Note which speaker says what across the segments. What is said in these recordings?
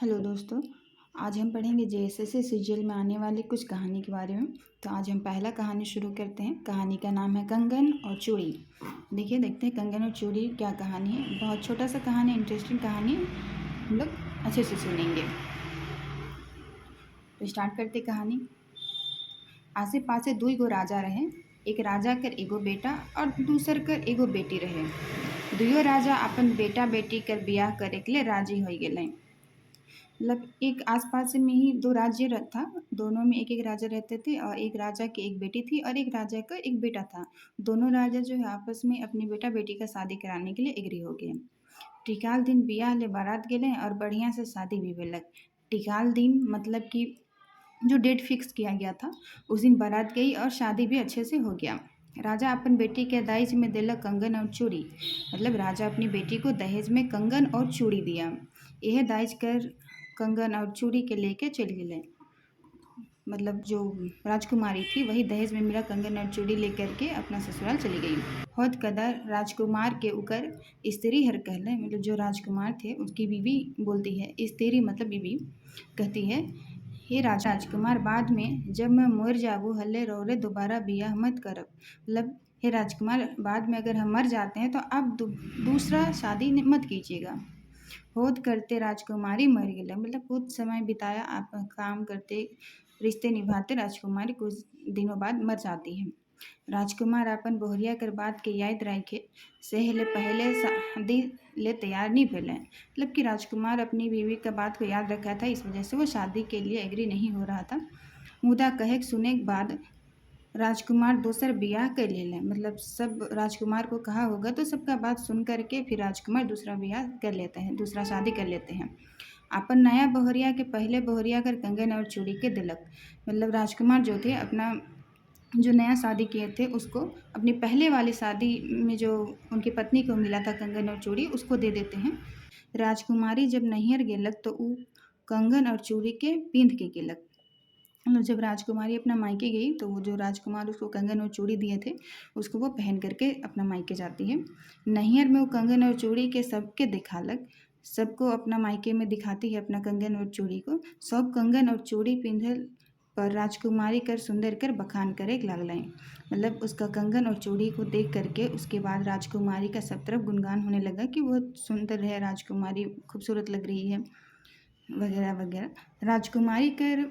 Speaker 1: Hello दोस्तों। आज हम पढ़ेंगे जेएसएससी सीजीएल में आने वाली कुछ कहानी के बारे में। तो आज हम पहला कहानी शुरू करते हैं। कहानी का नाम है कंगन और चूड़ी। देखते हैं कंगन और चूड़ी क्या कहानी है। बहुत छोटा सा कहानी, इंटरेस्टिंग कहानी है, हम लोग अच्छे से सुनेंगे। तो स्टार्ट करते कहानी। आसे पासे दुई गो राजा रहे। एक राजा कर एगो बेटा और दूसर कर एगो बेटी रहे। दुइयो राजा अपन बेटा बेटी कर बियाह करे के लिए राजी हो गए। मतलब एक आसपास में ही दो राज्य था। दोनों में एक एक राजा रहते थे और एक राजा की एक बेटी थी और एक राजा का एक बेटा था। दोनों राजा जो है आपस में अपनी बेटा बेटी का शादी कराने के लिए एग्री हो गए। टिकाल दिन बियाह ले बारात गए और बढ़िया से शादी भी भेलक। टिकाल दिन मतलब कि जो डेट फिक्स किया गया था उस दिन बारात गई और शादी भी अच्छे से हो गया। राजा अपन बेटी के दहेज में दिलक कंगन और चूड़ी। मतलब राजा अपनी बेटी को दहेज में कंगन और चूड़ी दिया। यह दहेज कर कंगन और चूड़ी के लेके चल गए। मतलब जो राजकुमारी थी वही दहेज में मिला कंगन और चूड़ी लेकर के अपना ससुराल चली गई। होत कदर राजकुमार के उकर स्त्री हर कहले, मतलब जो राजकुमार थे उसकी बीवी बोलती है, स्त्री मतलब बीवी कहती है, हे राजकुमार बाद में जब मैं मर जाबू हल्ले रोले दोबारा बियाह मत करब। मतलब हे राजकुमार बाद में अगर हम मर जाते हैं तो अब दूसरा शादी मत कीजिएगा। होद करते राजकुमारी मर गई। मतलब कुछ समय बिताया आप काम करते रिश्ते निभाते राजकुमारी कुछ दिनों बाद मर जाती है। राजकुमार अपन बोहरिया कर बात के याद रखे से पहले शादी ले तैयार नहीं भेले। मतलब कि राजकुमार अपनी बीवी का बात को याद रखा था, इस वजह से वो शादी के लिए एग्री नहीं हो रहा था। मुदा कहे सुने के बाद राजकुमार दोसर बियाह कर ले। मतलब सब राजकुमार को कहा होगा तो सबका बात सुन करके फिर राजकुमार दूसरा बियाह कर लेते हैं, दूसरा शादी कर लेते हैं। अपन नया बहुरिया के पहले बहुरिया कर कंगन और चूड़ी के दिलक। मतलब राजकुमार जो थे अपना जो नया शादी किए थे उसको अपनी पहले वाली शादी में जो उनकी पत्नी को मिला था कंगन और चूड़ी उसको दे देते हैं। राजकुमारी जब नैहर गेलक तो वो कंगन और चूड़ी के पिंध के गेलक। मतलब जब राजकुमारी अपना मायके गई तो वो जो राजकुमार उसको कंगन और चूड़ी दिए थे उसको वो पहन करके अपना मायके जाती है। नैहर में वो कंगन और चूड़ी के सबके दिखालक, सबको अपना मायके में दिखाती है अपना कंगन और चूड़ी को। सब कंगन और चूड़ी पिंधल पर राजकुमारी कर सुंदर कर बखान करे लगलें। मतलब उसका कंगन और चूड़ी को देख करके उसके बाद राजकुमारी का सब तरफ गुणगान होने लगा कि बहुत सुंदर है, राजकुमारी खूबसूरत लग रही है वगैरह वगैरह। राजकुमारी कर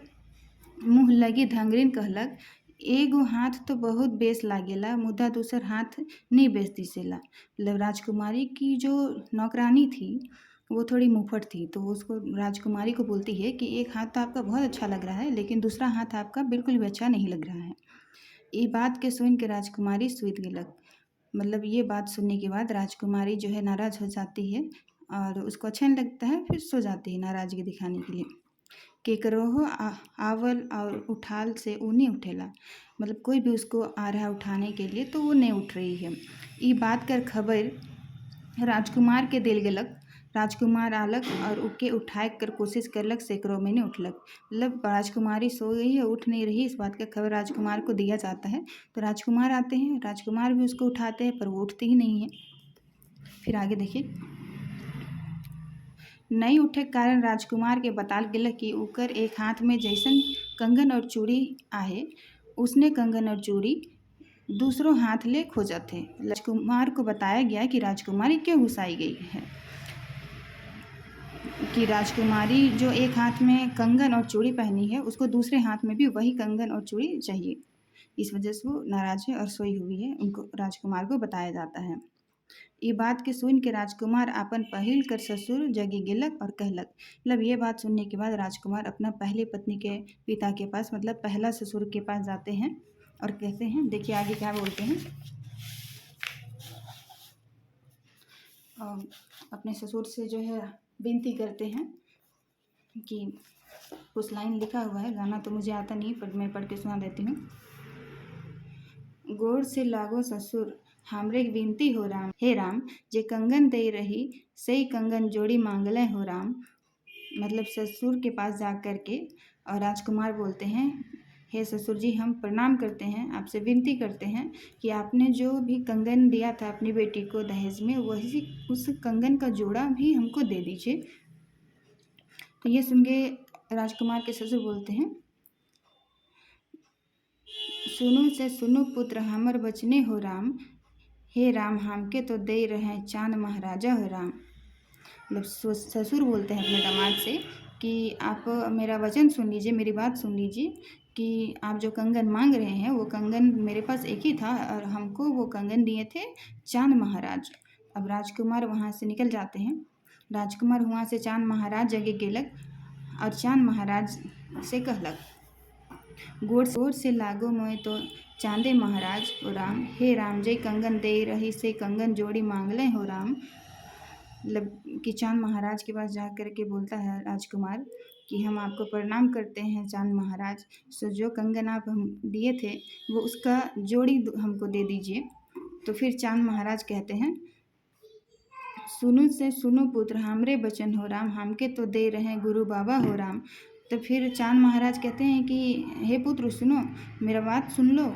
Speaker 1: मुँह लगी धंगरीन कहलक, एगो हाथ तो बहुत बेस लागेला मुदा दूसर हाथ नहीं बेस दिसेला। मतलब राजकुमारी की जो नौकरानी थी वो थोड़ी मुंहफट थी, तो वो उसको राजकुमारी को बोलती है कि एक हाथ तो आपका बहुत अच्छा लग रहा है लेकिन दूसरा हाथ आपका बिल्कुल भी अच्छा नहीं लग रहा है। ये बात के सुन के राजकुमारी सुइत गेलक। मतलब ये बात सुनने के बाद राजकुमारी जो है नाराज हो जाती है और उसको अच्छा नहीं लगता है, फिर सो जाती है नाराजगी दिखाने के लिए। केकरोहो आवल और उठाल से वो नहीं उठेला। मतलब कोई भी उसको आ रहा है उठाने के लिए तो वो नहीं उठ रही है। ये बात कर खबर राजकुमार के दिल गेलक। राजकुमार आलक और उके उठाए कर कोशिश करलक, सेकड़ों में नहीं उठलक। मतलब राजकुमारी सो गई है, उठ नहीं रही, इस बात का खबर राजकुमार को दिया जाता है। तो राजकुमार आते हैं, राजकुमार भी उसको उठाते हैं पर वो उठती ही नहीं है। फिर आगे देखिए। नहीं उठे के कारण राजकुमार के बताल गेलक कि ओकर एक हाथ में जैसन कंगन और चूड़ी आहे उसने कंगन और चूड़ी दूसरों हाथ ले खोजत थे। राजकुमार को बताया गया कि राजकुमारी क्यों घुसाई गई है, कि राजकुमारी जो एक हाथ में कंगन और चूड़ी पहनी है उसको दूसरे हाथ में भी वही कंगन और चूड़ी चाहिए। इस वजह से वो नाराज है और सोई हुई है, उनको राजकुमार को बताया जाता है। ये बात के सुन के राजकुमार अपन पहिल कर ससुर जगी गेलक और कहलक। मतलब ये बात सुनने के बाद राजकुमार अपना पहले पत्नी के पिता के पास मतलब पहला ससुर के पास जाते हैं और कहते हैं, देखिए आगे क्या बोलते हैं। और अपने ससुर से जो है विनती करते हैं कि कुछ लाइन लिखा हुआ है, गाना तो मुझे आता नहीं पर मैं पढ़ के सुना देती हूँ। गोर से लागो ससुर हमरे विनती हो राम, हे राम जे कंगन दे रही सही कंगन जोड़ी मांगले हो राम। मतलब ससुर के पास जा कर के और राजकुमार बोलते हैं, हे ससुर जी हम प्रणाम करते हैं, आपसे विनती करते हैं कि आपने जो भी कंगन दिया था अपनी बेटी को दहेज में वही उस कंगन का जोड़ा भी हमको दे दीजिए। तो ये सुन के राजकुमार के ससुर बोलते हैं, सुनो से सुनो पुत्र हमर बचने हो राम, हे राम हमके तो दे रहे चांद महाराजा हो राम। मतलब ससुर बोलते हैं अपने दामाद से कि आप मेरा वचन सुन लीजिए, मेरी बात सुन लीजिए कि आप जो कंगन मांग रहे हैं वो कंगन मेरे पास एक ही था और हमको वो कंगन दिए थे चांद महाराज। अब राजकुमार वहाँ से निकल जाते हैं। राजकुमार वहाँ से चांद महाराज जगह गेलक और चांद महाराज से कहलक, गोर से लागो मोय तो चांदे महाराज हो राम, हे राम जय कंगन दे रही से कंगन जोड़ी मांगले हो राम। मतलब कि चांद महाराज के पास जा कर के बोलता है राजकुमार कि हम आपको प्रणाम करते हैं चांद महाराज, सो जो कंगन आप हम दिए थे वो उसका जोड़ी हमको दे दीजिए। तो फिर चांद महाराज कहते हैं, सुनो से सुनो पुत्र हमरे बचन हो राम, हमके तो दे रहे गुरु बाबा हो राम। तो फिर चांद महाराज कहते हैं कि हे पुत्र सुनो, मेरा बात सुन लो,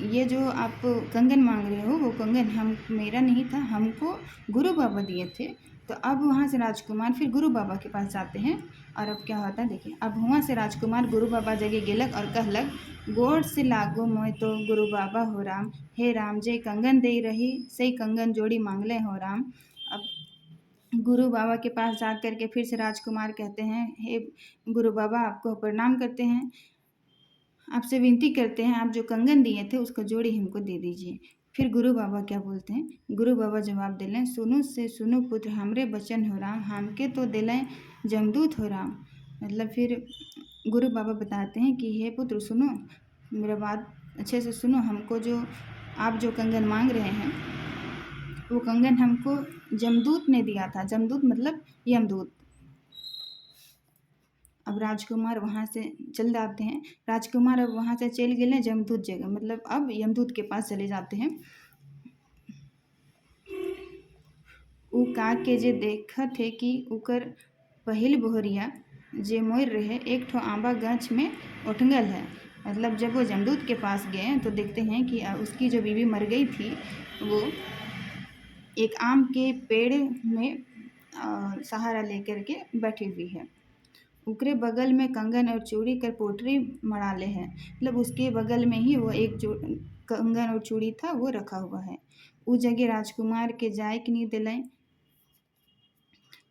Speaker 1: ये जो आप कंगन मांग रहे हो वो कंगन हम मेरा नहीं था, हमको गुरु बाबा दिए थे। तो अब वहाँ से राजकुमार फिर गुरु बाबा के पास जाते हैं और अब क्या होता है देखिए। अब वहाँ से राजकुमार गुरु बाबा जगह गेलक और कहलक, गोड़ से लागो मोय तो गुरु बाबा हो राम, हे राम जय कंगन दे रही सही कंगन जोड़ी मांगले हो राम। अब गुरु बाबा के पास जा कर के फिर से राजकुमार कहते हैं, हे गुरु बाबा आपको प्रणाम करते हैं, आपसे विनती करते हैं आप जो कंगन दिए थे उसका जोड़ी हमको दे दीजिए। फिर गुरु बाबा क्या बोलते हैं, गुरु बाबा जवाब दिलें, सुनो से सुनो पुत्र हमरे बचन हो राम, हमके तो दिलें जमदूत हो राम। मतलब फिर गुरु बाबा बताते हैं कि हे पुत्र सुनो, मेरा बात अच्छे से सुनो, हमको जो आप जो कंगन मांग रहे हैं वो कंगन हमको जमदूत ने दिया था। जमदूत मतलब यमदूत। अब राजकुमार वहाँ से चल जाते हैं। राजकुमार अब वहाँ से चल गए जमदूत जगह, मतलब अब यमदूत के पास चले जाते हैं। उ का के जे देखत है कि उकर पहिल बोहरिया जे मोर रहे एक ठो आंबा गाछ में उठंगल है। मतलब जब वो जमदूत के पास गए तो देखते हैं कि उसकी जो बीवी मर गई थी वो एक आम के पेड़ में सहारा लेकर के बैठी हुई है। उकरे बगल में कंगन और चूड़ी कर पोटरी मड़ाले है। मतलब उसके बगल में ही वो एक कंगन और चूड़ी था वो रखा हुआ है। उ जगह राजकुमार के जाय के नहीं दिलें।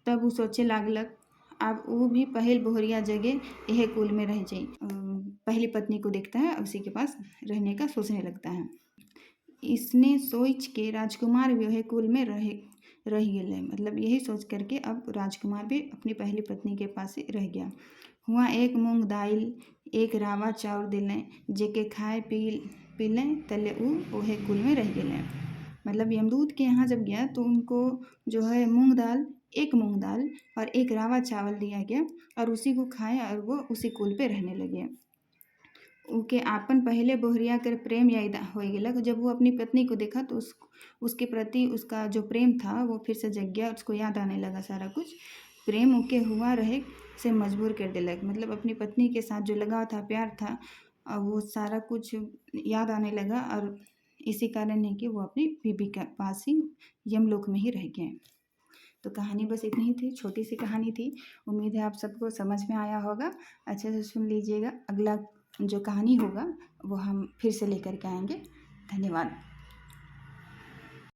Speaker 1: तब वो सोचे लागलक अब वो भी पहिल बोहरिया जगह यह कुल में रह जाई। पहली पत्नी को देखता है उसी के पास रहने का सोचने लगता है। इसने सोच के राजकुमार भी वह कुल में रह गए। मतलब यही सोच करके अब राजकुमार भी अपनी पहली पत्नी के पास ही रह गया। हुआ एक मूंग दाल एक रावा चाउर दिलें, जेके खाए पी लें तले वह कुल में रह गए। मतलब यमदूत के यहाँ जब गया तो उनको जो है मूंग दाल और एक रावा चावल दिया गया और उसी को खाए और वो उसी कुल पे रहने लगे। उनके आपन पहले बोहरिया कर प्रेम याद हो गया। जब वो अपनी पत्नी को देखा तो उसके प्रति उसका जो प्रेम था वो फिर से जग गया, उसको याद आने लगा सारा कुछ। प्रेम उनके हुआ रहे से मजबूर कर दिलक। मतलब अपनी पत्नी के साथ जो लगाव था, प्यार था, वो सारा कुछ याद आने लगा और इसी कारण है कि वो अपनी बीबी के पास ही यमलोक में ही रह गए। तो कहानी बस इतनी ही थी, छोटी सी कहानी थी। उम्मीद है आप सबको समझ में आया होगा। अच्छे से सुन लीजिएगा, अगला जो कहानी होगा वो हम फिर से लेकर के आएंगे। धन्यवाद।